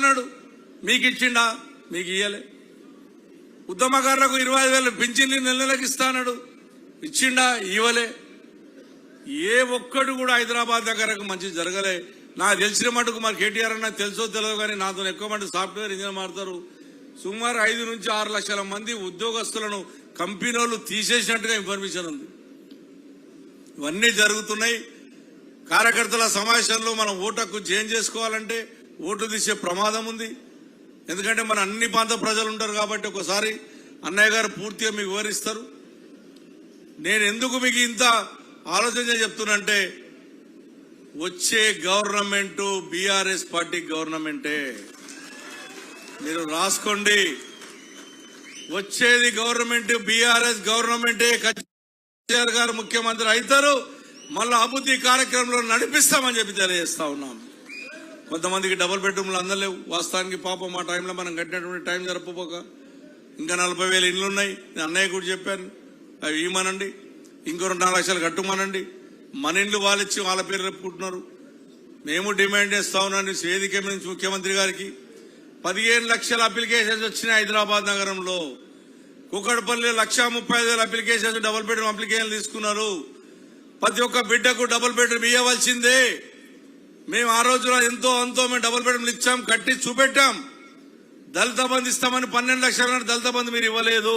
అన్నాడు, మీకు ఇచ్చిండా? మీకు ఇయ్యలే. ఉద్యమకారులకు 25,000 పింఛన్లు నెలలకు ఇస్తాడు, ఇచ్చిండా? ఇవ్వలే. ఏ ఒక్కడు కూడా హైదరాబాద్ దగ్గరకు మంచి జరగలే. నాకు తెలిసిన మటుకు మరి కేటీఆర్ అన్న తెలుసో తెలియదు కానీ నాతో ఎక్కువ మటుకు సాఫ్ట్వేర్ ఇంజనీర్ మారుతారు. సుమారు 5 నుంచి 6 లక్షల మంది ఉద్యోగస్తులను కంపెనీలు తీసేసినట్టుగా ఇన్ఫర్మేషన్ ఉంది. ఇవన్నీ జరుగుతున్నాయి. కార్యకర్తల సమావేశంలో మనం ఓటుకు చేంజ్ చేసుకోవాలంటే ఓటు తీసే ప్రమాదం ఉంది. ఎందుకంటే మన అన్ని ప్రాంత ప్రజలు ఉంటారు కాబట్టి ఒకసారి అన్నయ్య గారు పూర్తిగా మీకు వివరిస్తారు. నేను ఎందుకు మీకు ఇంత ఆలోచన చెప్తున్నంటే, వచ్చే గవర్నమెంట్ బీఆర్ఎస్ పార్టీ గవర్నమెంటే. మీరు రాసుకోండి, వచ్చేది గవర్నమెంట్ బీఆర్ఎస్ గవర్నమెంటే. కేసీఆర్ గారు ముఖ్యమంత్రి అవుతారు. మళ్ళీ అభివృద్ధి కార్యక్రమంలో నడిపిస్తామని చెప్పి తెలియజేస్తా ఉన్నాం. కొంతమందికి డబుల్ బెడ్రూమ్లు అందలేవు. వాస్తవానికి పాపం మా టైంలో మనం కట్టినటువంటి టైం జరపపోక ఇంకా 40,000 ఇండ్లు ఉన్నాయి. నేను అన్నయ్య కూడా చెప్పాను, అవి ఇవ్వమనండి, ఇంకో 4 లక్షలు కట్టుమనండి. మన ఇండ్లు వాళ్ళిచ్చి వాళ్ళ పేరు చెప్పుకుంటున్నారు. మేము డిమాండ్ చేస్తా ఉన్నాను వేదిక నుంచి ముఖ్యమంత్రి గారికి. 15 లక్షల అప్లికేషన్స్ వచ్చినాయి హైదరాబాద్ నగరంలో. కుకట్పల్లి 1,35,000 అప్లికేషన్స్, డబుల్ బెడ్రూమ్ అప్లికేషన్లు తీసుకున్నారు. ప్రతి ఒక్క బిడ్డకు డబుల్ బెడ్రూమ్ ఇవ్వవలసిందే. మేము ఆ రోజున ఎంతో అంతో మేము డబుల్ బెడ్రూమ్లు ఇచ్చాం, కట్టి చూపెట్టాం. దళిత బంధు ఇస్తామని 12 లక్షల దళిత బంధు మీరు ఇవ్వలేదు.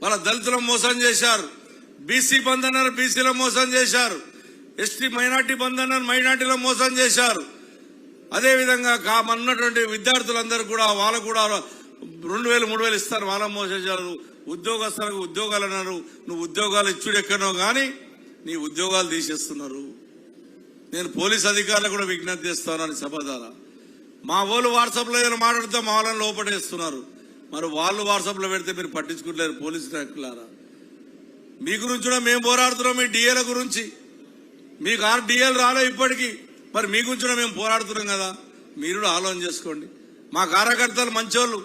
వాళ్ళ దళితులను మోసం చేశారు. బీసీ బంధు అన్నారు, బీసీలో మోసం చేశారు. ఎస్టీ మైనార్టీ బంధు అన్నారు, మైనార్టీలో మోసం చేశారు. అదేవిధంగా ఉన్నటువంటి విద్యార్థులందరూ కూడా వాళ్ళకు కూడా 2,000 3,000 ఇస్తారు, వాళ్ళ మోసం చేశారు. ఉద్యోగస్తులకు ఉద్యోగాలు అన్నారు, నువ్వు ఉద్యోగాలు ఇచ్చుడు ఎక్కడో కానీ నీ ఉద్యోగాలు తీసేస్తున్నారు. నేను పోలీస్ అధికారులకు కూడా విజ్ఞప్తి చేస్తానని సభ ద్వారా. మా వాళ్ళు వాట్సాప్లో ఏదైనా మాట్లాడితే మా వాళ్ళని లోపడేస్తున్నారు. మరి వాళ్ళు వాట్సాప్లో పెడితే మీరు పట్టించుకుంటలేరు పోలీసు నాయకులారా. మీ గురించి కూడా మేము పోరాడుతున్నాం, మీ డిఏల గురించి. మీకు 6 డిఏలు రాలే ఇప్పటికీ, మరి మీ గురించి కూడా మేము పోరాడుతున్నాం కదా. మీరు కూడా ఆలోచన చేసుకోండి. మా కార్యకర్తలు మంచోళ్ళు.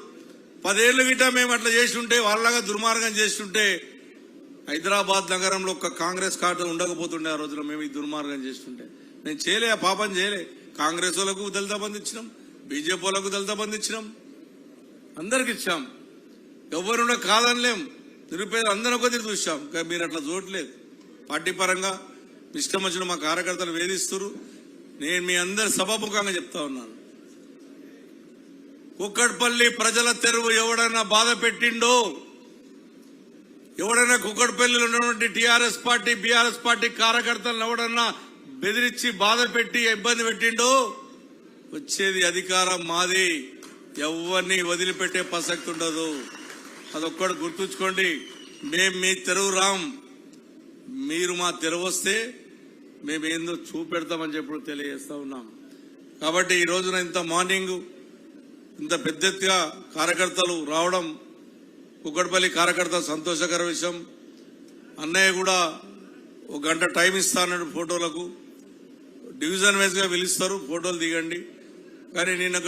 10 ఏళ్ళు గిట్ట మేము అట్లా చేస్తుంటే, వాళ్ళగా దుర్మార్గం చేస్తుంటే హైదరాబాద్ నగరంలో ఒక్క కాంగ్రెస్ కార్డు ఉండకపోతుండే. ఆ రోజులో మేము ఈ దుర్మార్గం చేస్తుంటే మేము చేయలే, ఆ పాపం చేయలే. కాంగ్రెస్ వాళ్ళకు దళిత బంధు ఇచ్చినాం, బీజేపీ వాళ్ళకు దళిత బంధు ఇచ్చినాం, అందరికి ఇచ్చాం. ఎవరున్నా కాదనిలేం. నిరుపేదలు అందరూ కొద్దిగా చూసాం. కానీ మీరు అట్లా చూడట్లేదు. పార్టీ పరంగా ఇష్టం వచ్చిన మా కార్యకర్తలు వేధిస్తున్నారు. నేను మీ అందరి సభాముఖంగా చెప్తా ఉన్నాను, కుక్కట్పల్లి ప్రజల తెరువు ఎవడైనా బాధ పెట్టిండో, ఎవడైనా కుక్కట్పల్లిలో ఉన్నటువంటి టీఆర్ఎస్ పార్టీ బీఆర్ఎస్ పార్టీ కార్యకర్తలను ఎవడన్నా బెదిరించి బాధ పెట్టి ఇబ్బంది పెట్టిండో, వచ్చేది అధికారం మాది. ఎవరిని వదిలిపెట్టే ప్రసక్తి ఉండదు. అదొక్కడు గుర్తుంచుకోండి. మేము మీ తెరువు రాం, మీరు మా తెరువు వస్తే మేమేందో చూపెడతామని చెప్పి తెలియజేస్తా ఉన్నాం. కాబట్టి ఈ రోజున ఇంత మార్నింగ్ ఇంత పెద్ద ఎత్తుగా కార్యకర్తలు రావడం కుక్కట్పల్లి కార్యకర్తలు సంతోషకర విషయం. అన్నయ్య కూడా 1 గంట టైం ఇస్తానన్నాడు ఫోటోలకు. డివిజన్ వైజ్ గా పిలుస్తారు, ఫోటోలు దిగండి. కానీ నేను